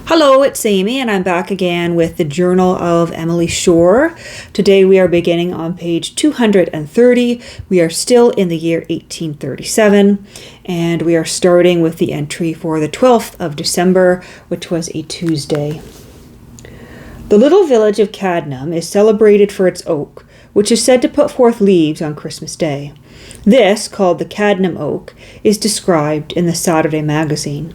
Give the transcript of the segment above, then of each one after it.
Hello, it's Amy, and I'm back again with the Journal of Emily Shore. Today we are beginning on page 230. We are still in the year 1837, and we are starting with the entry for the 12th of December, which was a Tuesday. The little village of Cadnam is celebrated for its oak, which is said to put forth leaves on Christmas Day. This, called the Cadnam oak, is described in the Saturday magazine.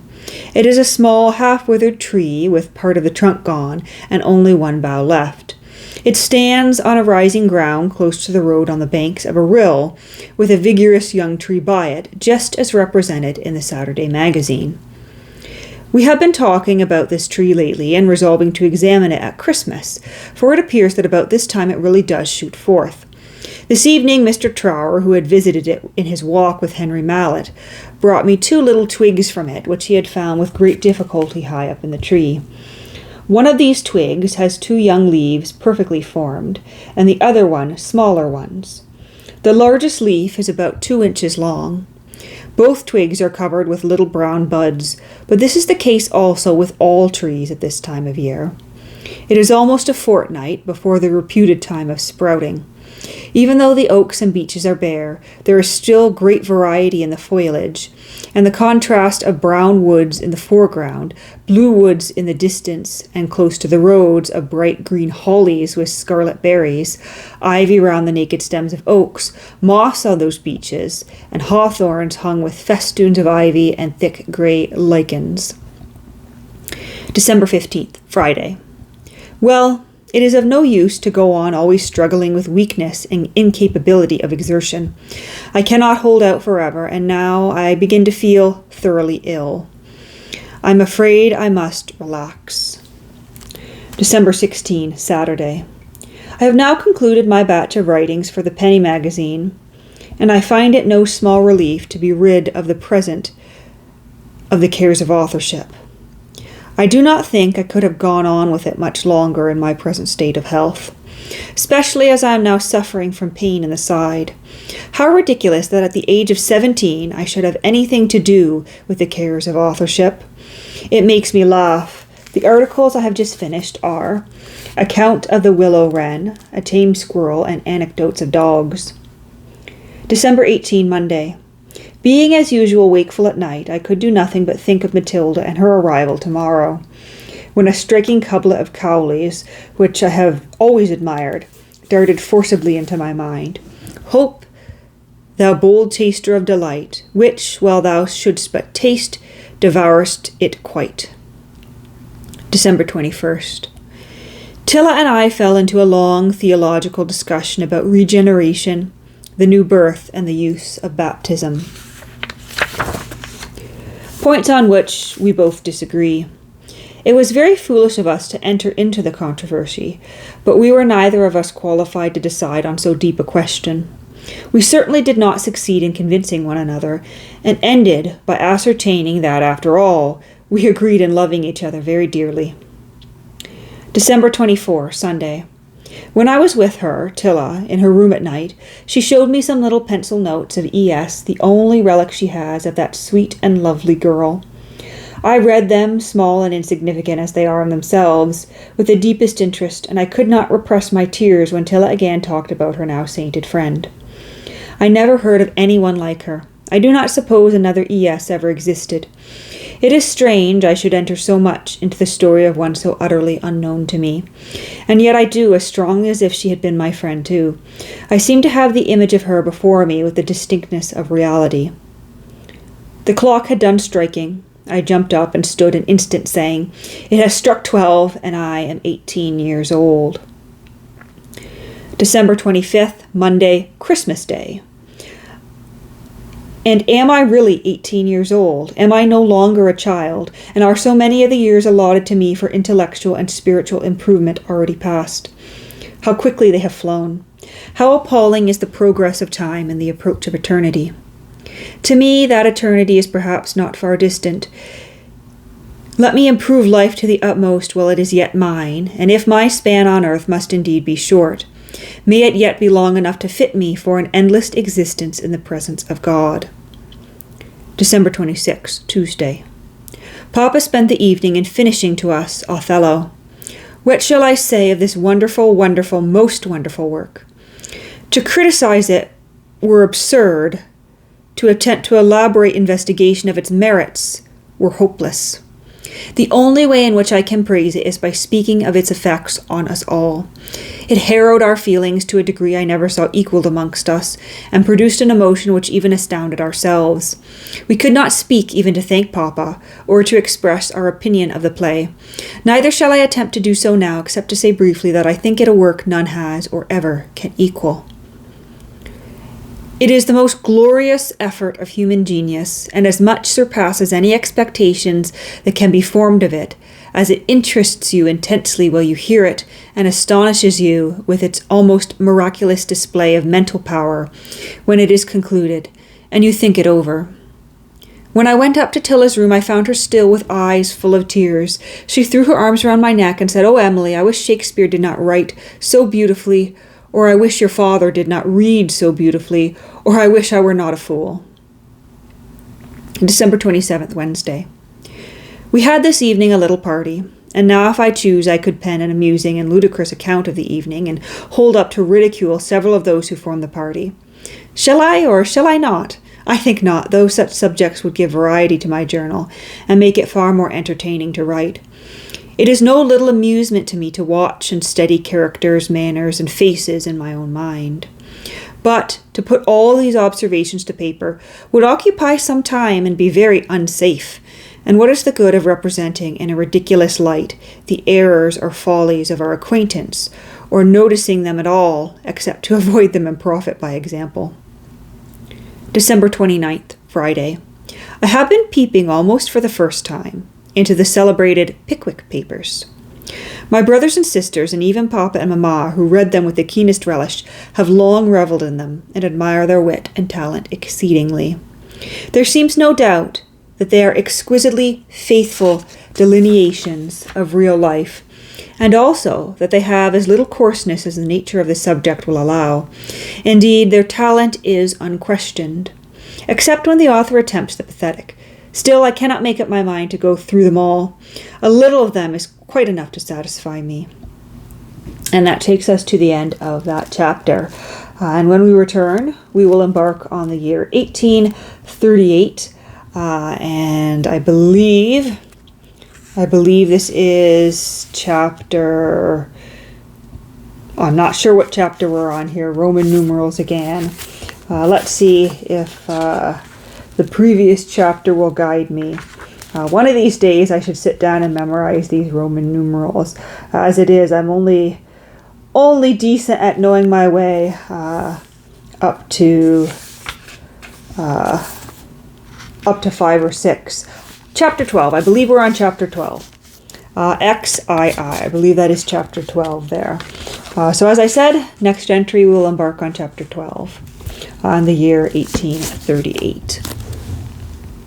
It is a small, half-withered tree with part of the trunk gone and only one bough left. It stands on a rising ground close to the road on the banks of a rill, with a vigorous young tree by it, just as represented in the Saturday magazine. We have been talking about this tree lately and resolving to examine it at Christmas, for it appears that about this time it really does shoot forth. This evening, Mr. Trower, who had visited it in his walk with Henry Mallet, brought me 2 little twigs from it, which he had found with great difficulty high up in the tree. One of these twigs has 2 young leaves perfectly formed, and the other one smaller ones. The largest leaf is about 2 inches long. Both twigs are covered with little brown buds, but this is the case also with all trees at this time of year. It is almost a fortnight before the reputed time of sprouting. Even though the oaks and beeches are bare, there is still great variety in the foliage, and the contrast of brown woods in the foreground, blue woods in the distance, and close to the roads of bright green hollies with scarlet berries, ivy round the naked stems of oaks, moss on those beeches, and hawthorns hung with festoons of ivy and thick grey lichens. December 15th, Friday. Well, it is of no use to go on always struggling with weakness and incapability of exertion. I cannot hold out forever, and now I begin to feel thoroughly ill. I'm afraid I must relax. December 16, Saturday. I have now concluded my batch of writings for the Penny magazine, and I find it no small relief to be rid of the present of the cares of authorship. I do not think I could have gone on with it much longer in my present state of health, especially as I am now suffering from pain in the side. How ridiculous that at the age of 17 I should have anything to do with the cares of authorship. It makes me laugh. The articles I have just finished are Account of the Willow Wren, A Tame Squirrel, and Anecdotes of Dogs. December 18, Monday. Being as usual wakeful at night, I could do nothing but think of Matilda and her arrival tomorrow, when a striking couplet of Cowley's, which I have always admired, darted forcibly into my mind. Hope, thou bold taster of delight, which, while thou shouldst but taste, devourest it quite. December 21st. Tilla and I fell into a long theological discussion about regeneration, the new birth, and the use of baptism. Points on which we both disagree. It was very foolish of us to enter into the controversy, but we were neither of us qualified to decide on so deep a question. We certainly did not succeed in convincing one another, and ended by ascertaining that, after all, we agreed in loving each other very dearly. December 24, Sunday. When I was with her, Tilla, in her room at night, she showed me some little pencil notes of E.S., the only relic she has of that sweet and lovely girl. I read them, small and insignificant as they are in themselves, with the deepest interest, and I could not repress my tears when Tilla again talked about her now sainted friend. I never heard of anyone like her. I do not suppose another E.S. ever existed. It is strange I should enter so much into the story of one so utterly unknown to me, and yet I do as strongly as if she had been my friend too. I seem to have the image of her before me with the distinctness of reality. The clock had done striking. I jumped up and stood an instant, saying, "It has struck 12, and I am 18 years old." December 25th, Monday, Christmas Day. And am I really 18 years old? Am I no longer a child? And are so many of the years allotted to me for intellectual and spiritual improvement already past? How quickly they have flown. How appalling is the progress of time and the approach of eternity. To me, that eternity is perhaps not far distant. Let me improve life to the utmost while it is yet mine, and if my span on earth must indeed be short, may it yet be long enough to fit me for an endless existence in the presence of God. December 26, Tuesday. Papa spent the evening in finishing to us Othello. What shall I say of this wonderful, wonderful, most wonderful work? To criticize it were absurd. To attempt to elaborate investigation of its merits were hopeless. The only way in which I can praise it is by speaking of its effects on us all. It harrowed our feelings to a degree I never saw equalled amongst us, and produced an emotion which even astounded ourselves. We could not speak even to thank Papa, or to express our opinion of the play. Neither shall I attempt to do so now, except to say briefly that I think it a work none has or ever can equal. It is the most glorious effort of human genius, and as much surpasses any expectations that can be formed of it, as it interests you intensely while you hear it, and astonishes you with its almost miraculous display of mental power when it is concluded, and you think it over. When I went up to Tilla's room, I found her still with eyes full of tears. She threw her arms around my neck and said, "Oh, Emily, I wish Shakespeare did not write so beautifully, or I wish your father did not read so beautifully, or I wish I were not a fool." December 27th, Wednesday. We had this evening a little party, and now if I choose I could pen an amusing and ludicrous account of the evening, and hold up to ridicule several of those who formed the party. Shall I, or shall I not? I think not, though such subjects would give variety to my journal, and make it far more entertaining to write. It is no little amusement to me to watch and study characters, manners, and faces in my own mind. But to put all these observations to paper would occupy some time and be very unsafe. And what is the good of representing in a ridiculous light the errors or follies of our acquaintance, or noticing them at all, except to avoid them and profit by example? December 29th, Friday. I have been peeping almost for the first time into the celebrated Pickwick papers. My brothers and sisters, and even Papa and Mamma, who read them with the keenest relish, have long revelled in them, and admire their wit and talent exceedingly. There seems no doubt that they are exquisitely faithful delineations of real life, and also that they have as little coarseness as the nature of the subject will allow. Indeed, their talent is unquestioned, except when the author attempts the pathetic. Still, I cannot make up my mind to go through them all. A little of them is quite enough to satisfy me. And that takes us to the end of that chapter. And when we return, we will embark on the year 1838. And I believe this is chapter... I'm not sure what chapter we're on here. Roman numerals again. Let's see if... the previous chapter will guide me. One of these days I should sit down and memorize these Roman numerals. As it is, I'm only decent at knowing my way up to 5 or 6. Chapter 12. I believe we're on chapter 12. XII. I believe that is chapter 12 there. So as I said, next entry we will embark on chapter 12 on the year 1838.